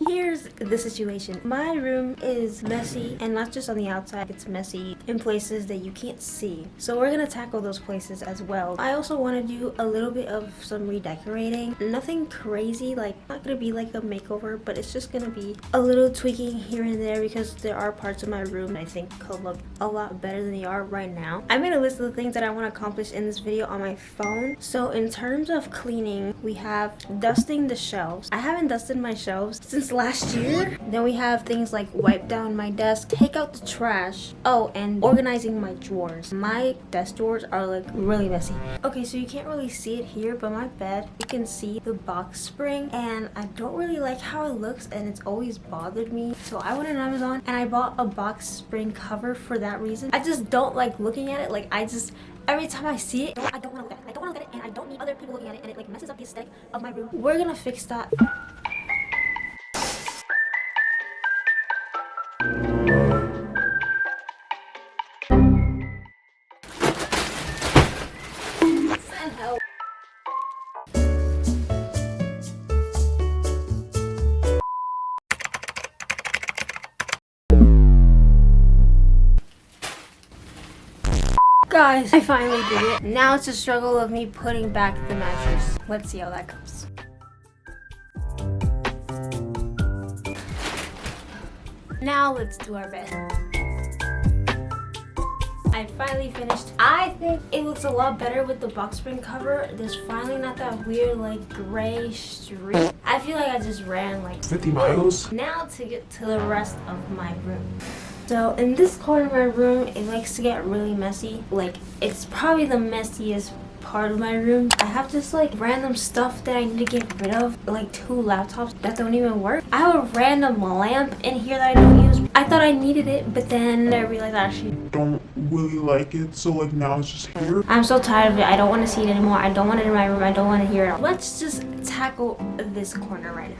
Here's the situation. My room is messy, and not just on the outside, it's messy in places that you can't see. So we're gonna tackle those places as well. I also want to do a little bit of some redecorating. Nothing crazy, like not gonna be like a makeover, but it's just gonna be a little tweaking here and there because there are parts of my room that I think could look a lot better than they are right now. I made a list of the things that I want to accomplish in this video on my phone. So in terms of cleaning, we have dusting the shelves. I haven't dusted my shelves since last year. Then we have things like wipe down my desk, take out the trash, oh, and organizing my drawers. My desk drawers are like really messy. Okay, so you can't really see it here, but my bed, you can see the box spring, and I don't really like how it looks, and it's always bothered me. So I went on Amazon and I bought a box spring cover for that reason. I just don't like looking at it. Like every time I see it, I don't want to look at it. I don't want to look at it, and I don't need other people looking at it, and it like messes up the aesthetic of my room. We're gonna fix that. Guys, I finally did it. Now it's a struggle of me putting back the mattress. Let's see how that goes. Now let's do our bed. I finally finished. I think it looks a lot better with the box spring cover. There's finally not that weird like gray streak. I feel like I just ran like 50 miles. Now to get to the rest of my room. So in this corner of my room, it likes to get really messy. Like it's probably the messiest part of my room. I have this like random stuff that I need to get rid of, like 2 laptops that don't even work. I have a random lamp in here that I don't use. I thought I needed it, but then I realized I actually don't really like it, so like now it's just here. I'm so tired of it. I don't want to see it anymore. I don't want it in my room. I don't want to hear it. Let's just tackle this corner right now.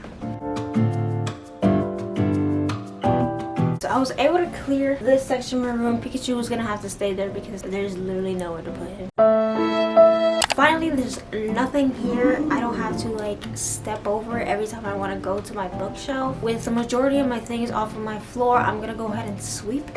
So I was able to clear this section of my room. Pikachu was gonna have to stay there because there's literally nowhere to put him. Finally, there's nothing here. I don't have to like step over it every time I want to go to my bookshelf. With the majority of my things off of my floor, I'm gonna go ahead and sweep.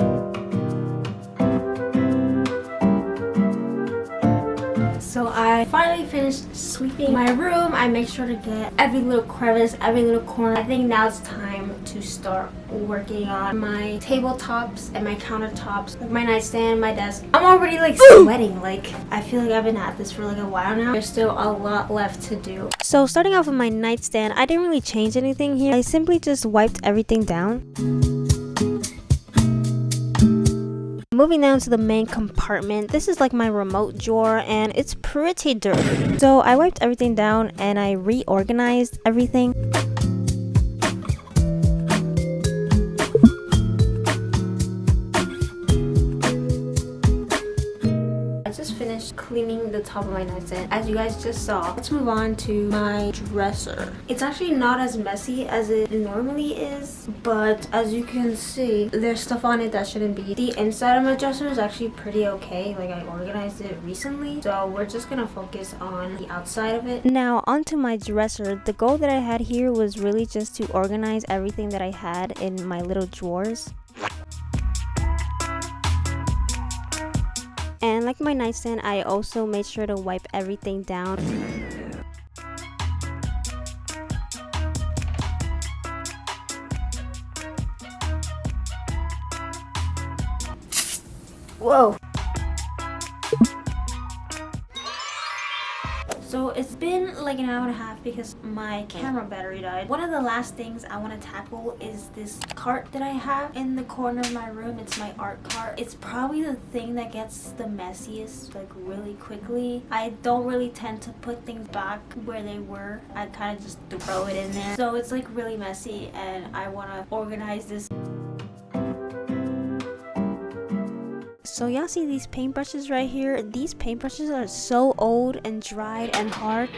So I finally finished sweeping my room. I make sure to get every little crevice, every little corner. I think now it's time to start working on my tabletops and my countertops, like my nightstand, my desk. I'm already like sweating. Like I feel like I've been at this for like a while now. There's still a lot left to do. So starting off with my nightstand, I didn't really change anything here. I simply just wiped everything down. Moving down to the main compartment, this is like my remote drawer and it's pretty dirty. So I wiped everything down and I reorganized everything. Finished cleaning the top of my nightstand, as you guys just saw. Let's move on to my dresser. It's actually not as messy as it normally is, but as you can see, there's stuff on it that shouldn't be. The inside of my dresser is actually pretty okay. Like I organized it recently, so we're just gonna focus on the outside of it. Now onto my dresser. The goal that I had here was really just to organize everything that I had in my little drawers. And like my nightstand, I also made sure to wipe everything down. Whoa! So it's been like an hour and a half because my camera battery died. One of the last things I want to tackle is this cart that I have in the corner of my room. It's my art cart. It's probably the thing that gets the messiest like really quickly. I don't really tend to put things back where they were. I kind of just throw it in there. So it's like really messy and I want to organize this. So y'all see these paintbrushes right here? These paintbrushes are so old and dried and hard.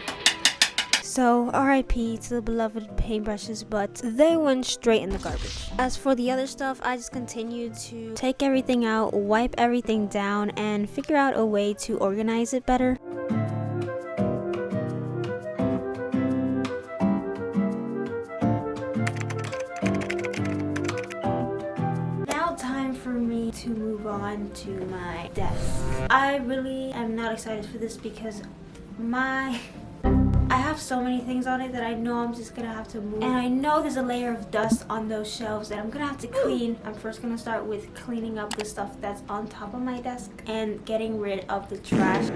So RIP to the beloved paintbrushes, but they went straight in the garbage. As for the other stuff, I just continued to take everything out, wipe everything down, and figure out a way to organize it better. to my desk. I really am not excited for this because I have so many things on it that I know I'm just gonna have to move. And I know there's a layer of dust on those shelves that I'm gonna have to clean. I'm first gonna start with cleaning up the stuff that's on top of my desk and getting rid of the trash.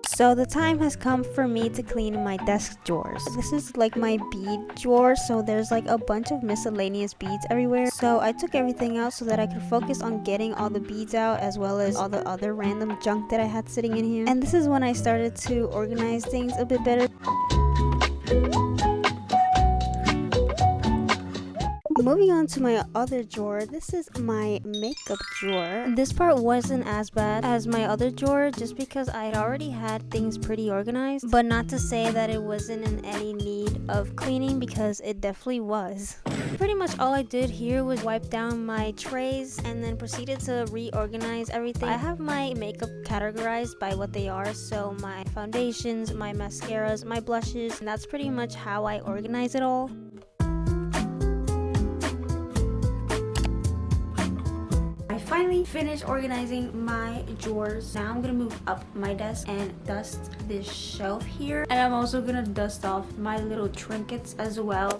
So the time has come for me to clean my desk drawers. This is like my bead drawer, so there's like a bunch of miscellaneous beads everywhere. So I took everything out so that I could focus on getting all the beads out as well as all the other random junk that I had sitting in here. And this is when I started to organize things a bit better. Moving on to my other drawer, this is my makeup drawer. This part wasn't as bad as my other drawer just because I had already had things pretty organized, but not to say that it wasn't in any need of cleaning because it definitely was. Pretty much all I did here was wipe down my trays and then proceeded to reorganize everything. I have my makeup categorized by what they are, so my foundations, my mascaras, my blushes, and that's pretty much how I organize it all. Finally finished organizing my drawers. Now I'm gonna move up my desk and dust this shelf here, and I'm also gonna dust off my little trinkets as well.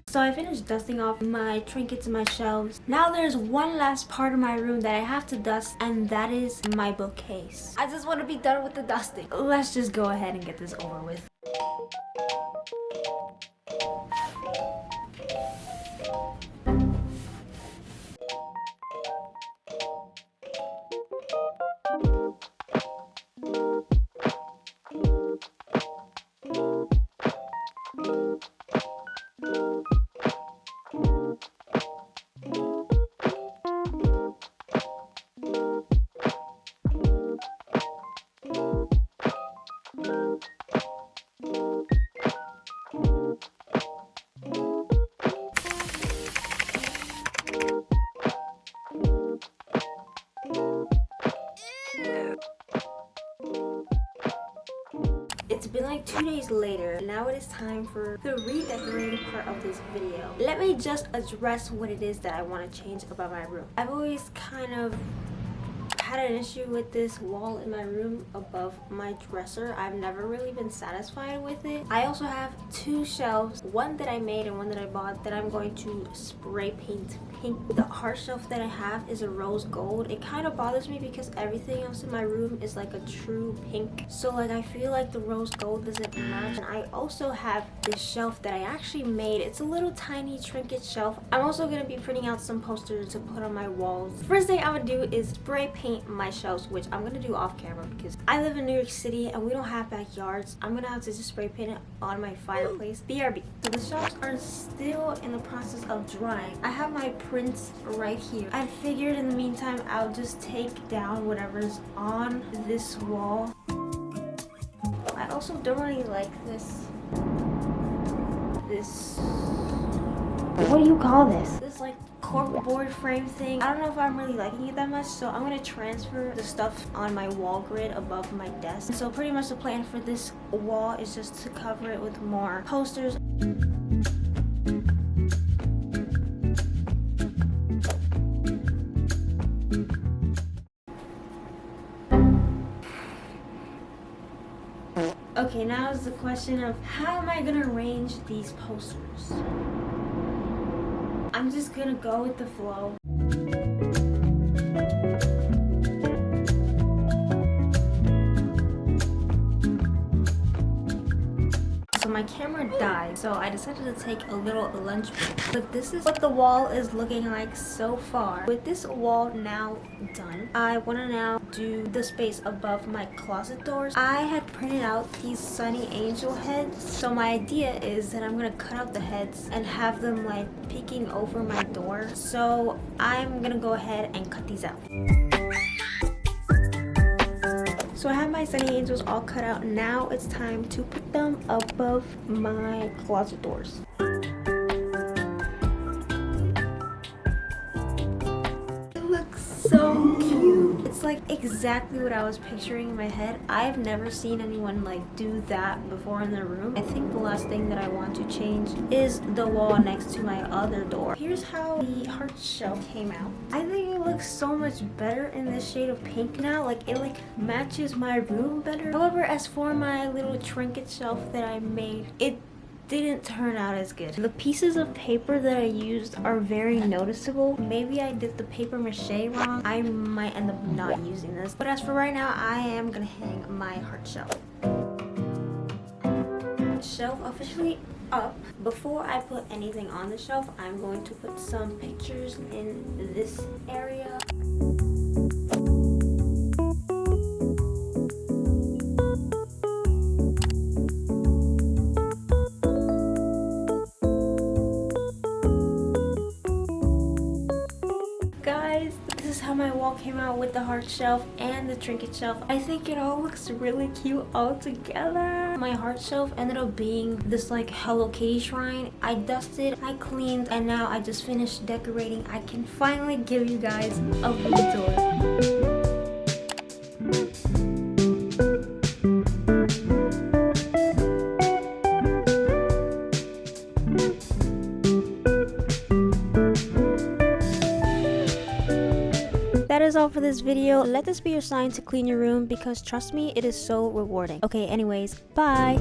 So I finished dusting off my trinkets and my shelves. Now there's one last part of my room that I have to dust, and that is my bookcase. I just want to be done with the dusting. Let's just go ahead and get this over with. It's been like 2 days later. Now it is time for the redecorating part of this video. Let me just address what it is that I want to change about my room. I've always kind of had an issue with this wall in my room above my dresser. I've never really been satisfied with it. I also have 2 shelves, one that I made and one that I bought, that I'm going to spray paint pink. The art shelf that I have is a rose gold. It kind of bothers me because everything else in my room is like a true pink, so like I feel like the rose gold doesn't match. And I also have this shelf that I actually made. It's a little tiny trinket shelf. I'm also going to be printing out some posters to put on my walls. First thing I'm going to do is spray paint my shelves, which I'm going to do off camera because I live in New York City and we don't have backyards. I'm going to have to just spray paint it on my fireplace. BRB. So the shelves are still in the process of drying. I have my prints right here. I figured in the meantime I'll just take down whatever's on this wall. I also don't really like this, what do you call this? This like corkboard frame thing. I don't know if I'm really liking it that much, so I'm gonna transfer the stuff on my wall grid above my desk. So pretty much the plan for this wall is just to cover it with more posters. Okay, now is the question of how am I gonna arrange these posters? I'm just gonna go with the flow. So my camera died, so I decided to take a little lunch break. But this is what the wall is looking like so far. With this wall now done, I want to now do the space above my closet doors. I had printed out these sunny angel heads, so my idea is that I'm gonna cut out the heads and have them like peeking over my door. So I'm gonna go ahead and cut these out. So I have my sunny angels all cut out. Now it's time to put them above my closet doors. It looks so cute. It's like exactly what I was picturing in my head. I've never seen anyone like do that before in their room. I think the last thing that I want to change is the wall next to my other door. Here's how the heart shelf came out. I think it looks so much better in this shade of pink now. Like it like matches my room better. However, as for my little trinket shelf that I made, it didn't turn out as good. The pieces of paper that I used are very noticeable. Maybe I did the paper mache wrong. I might end up not using this. But as for right now, I am gonna hang my heart shelf. Shelf officially up. Before I put anything on the shelf, I'm going to put some pictures in this area. Guys, this is how my wall came out with the heart shelf and the trinket shelf. I think it all looks really cute all together. My heart shelf ended up being this like Hello Kitty shrine. I dusted, I cleaned, and now I just finished decorating. I can finally give you guys a room tour. That is all for this video. Let this be your sign to clean your room because trust me, it is so rewarding. Okay, anyways, bye!